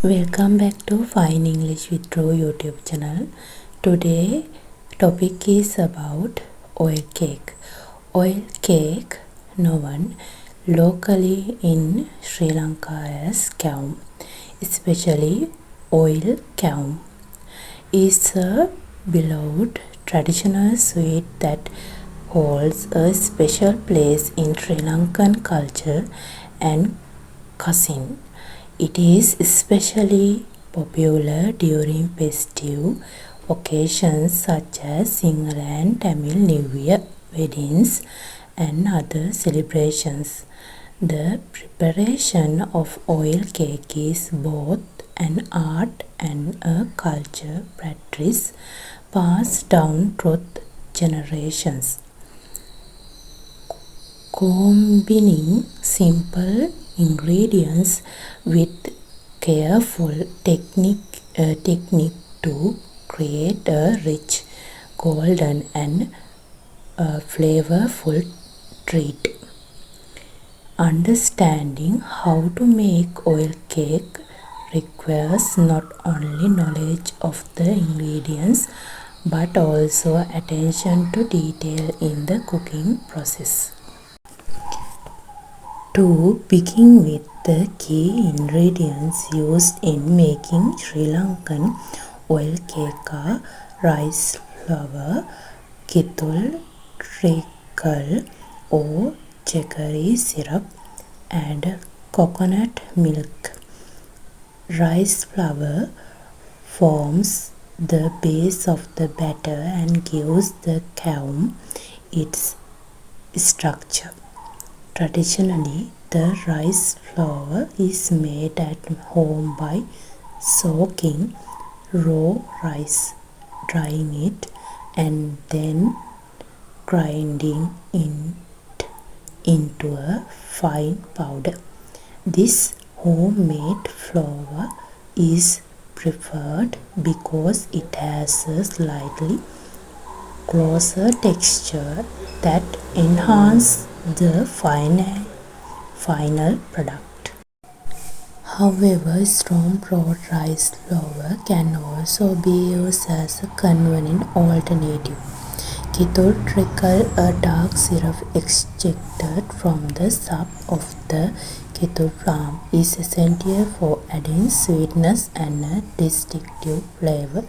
Welcome back to Fine English with True YouTube channel. Today topic is about oil cake. Oil cake, known locally in Sri Lanka as kaum, especially oil kaum, is a beloved traditional sweet that holds a special place in Sri Lankan culture and cuisine. It is especially popular during festive occasions such as Sinhala and Tamil New Year, weddings, and other celebrations. The preparation of oil cake is both an art and a culture practice passed down through generations. Combining simple ingredients with careful technique to create a rich, golden and flavorful treat. Understanding how to make oil cake requires not only knowledge of the ingredients but also attention to detail in the cooking process. To begin with, the key ingredients used in making Sri Lankan oil cake are rice flour, kithul, treacle or jaggery syrup, and coconut milk. Rice flour forms the base of the batter and gives the kaum its structure. Traditionally, the rice flour is made at home by soaking raw rice, drying it, and then grinding it into a fine powder. This homemade flour is preferred because it has a slightly closer texture that enhances the final product. However, strong broad rice flour can also be used as a convenient alternative. Kithul treacle, a dark syrup extracted from the sap of the kithul plant, is essential for adding sweetness and a distinctive flavor.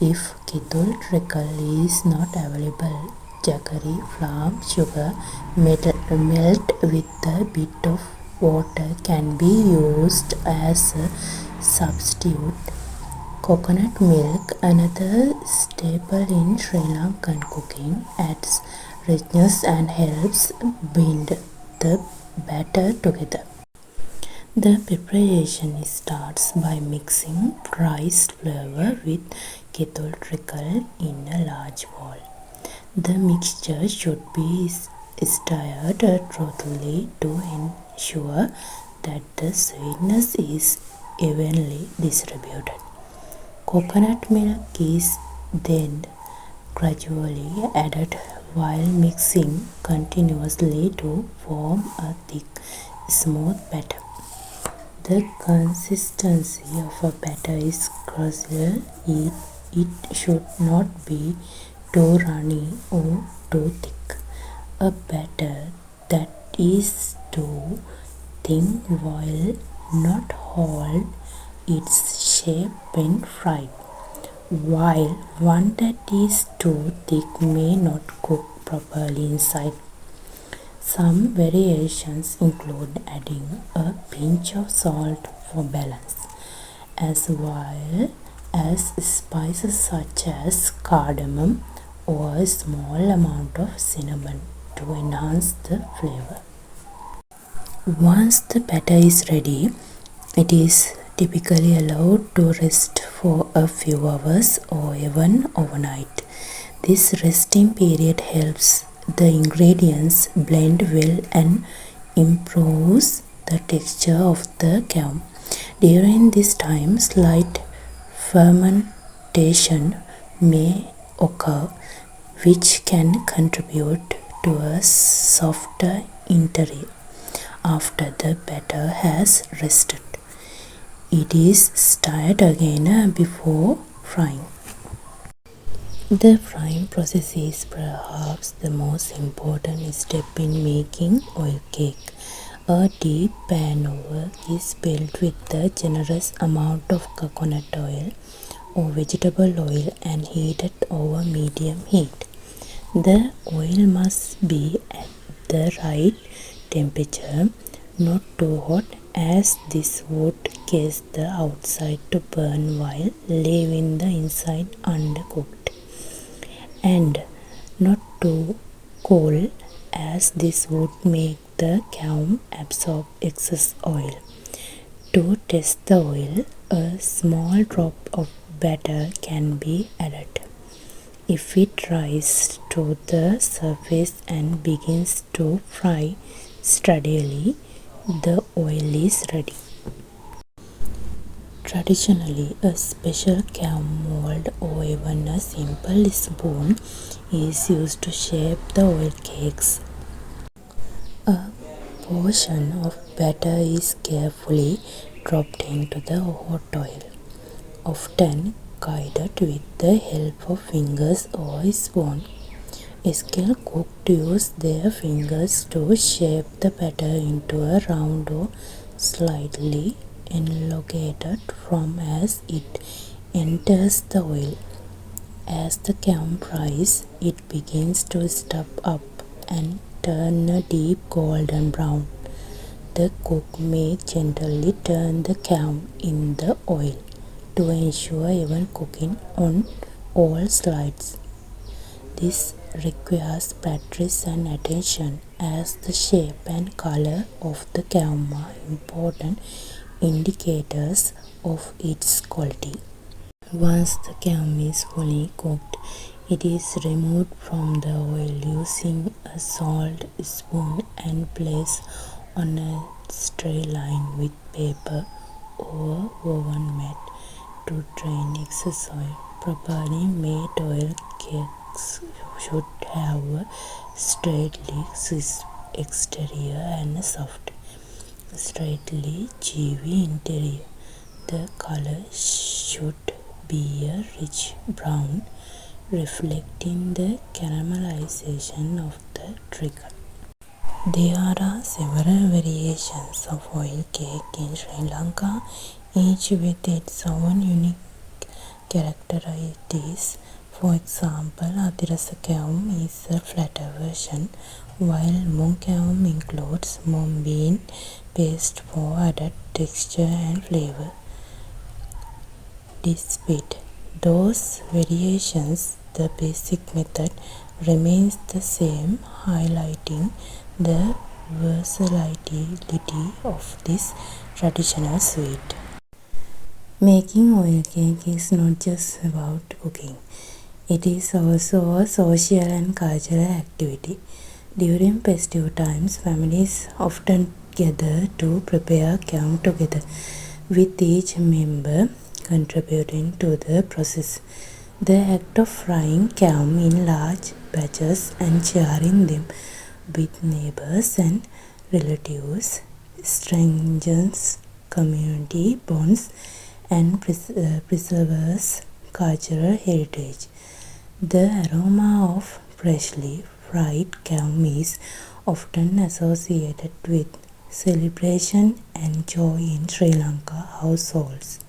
If kithul treacle is not available, jaggery flour sugar melt with a bit of water can be used as a substitute. Coconut milk, another staple in Sri Lankan cooking, adds richness and helps bind the batter together. The preparation starts by mixing rice flour with kithul treacle in a large bowl. The mixture should be stirred thoroughly to ensure that the sweetness is evenly distributed. Coconut milk is then gradually added while mixing continuously to form a thick, smooth batter. The consistency of a batter is crucial. It should not be too runny or too thick. A batter that is too thin will not hold its shape when fried, while one that is too thick may not cook properly inside. Some variations include adding a pinch of salt for balance, as well as spices such as cardamom or a small amount of cinnamon to enhance the flavor. Once the batter is ready, it is typically allowed to rest for a few hours or even overnight. This resting period helps the ingredients blend well and improves the texture of the kaum. During this time, slight fermentation may occur, which can contribute to a softer interior after the batter has rested. it is stirred again before frying. The frying process is perhaps the most important step in making oil cake. A deep pan over is filled with a generous amount of coconut oil or vegetable oil and heated over medium heat. The oil must be at the right temperature, not too hot, as this would cause the outside to burn while leaving the inside undercooked, and not too cold, as this would make the cam absorb excess oil. To test the oil, a small drop of batter can be added. If it rises to the surface and begins to fry steadily, the oil is ready. Traditionally, a special cam mold or even a simple spoon is used to shape the oil cakes. A portion of batter is carefully dropped into the hot oil, often guided with the help of fingers or a spoon. Skilled cooks use their fingers to shape the batter into a round or slightly elongated form as it enters the oil. As the cam fries, it begins to step up and turn a deep golden brown. The cook may gently turn the cam in the oil to ensure even cooking on all sides. This requires practice and attention, as the shape and color of the cam are important indicators of its quality. Once the cam is fully cooked, it is removed from the oil using a salt spoon and placed on a tray lined with paper or woven mat to drain excess oil. Properly made oil cakes should have a straightly crisp exterior and a soft, straightly chewy interior. The color should be a rich brown, reflecting the caramelization of the trigger. There are several variations of oil cake in Sri Lanka, each with its own unique characteristics. For example, Adirasa Kaum is a flatter version, while Mung Kaum includes mung bean paste for added texture and flavor. Despite those variations, the basic method remains the same, highlighting the versatility of this traditional sweet. Making oil cake is not just about cooking. It is also a social and cultural activity. During festive times, families often gather to prepare cam together, with each member contributing to the process. The act of frying cam in large batches and sharing them with neighbors and relatives strengthens community bonds and preserves cultural heritage. The aroma of freshly fried cam is often associated with celebration and joy in Sri Lanka households.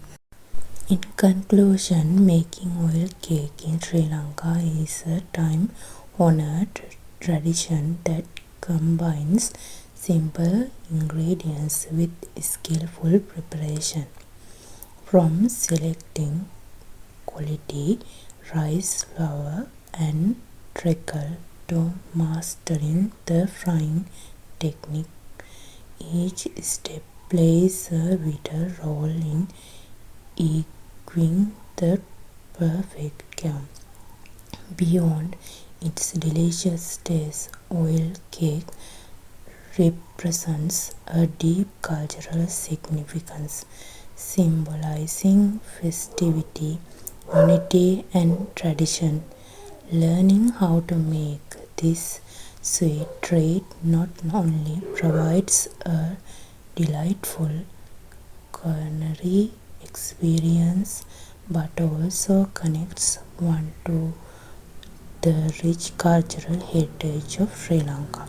In conclusion, making oil cake in Sri Lanka is a time-honored tradition that combines simple ingredients with skillful preparation. From selecting quality rice flour and treacle to mastering the frying technique, each step plays a vital role in equing the perfect cam. Beyond its delicious taste, oil cake represents a deep cultural significance, symbolizing festivity, unity, and tradition. Learning how to make this sweet treat not only provides a delightful culinary experience but also connects one to the rich cultural heritage of Sri Lanka.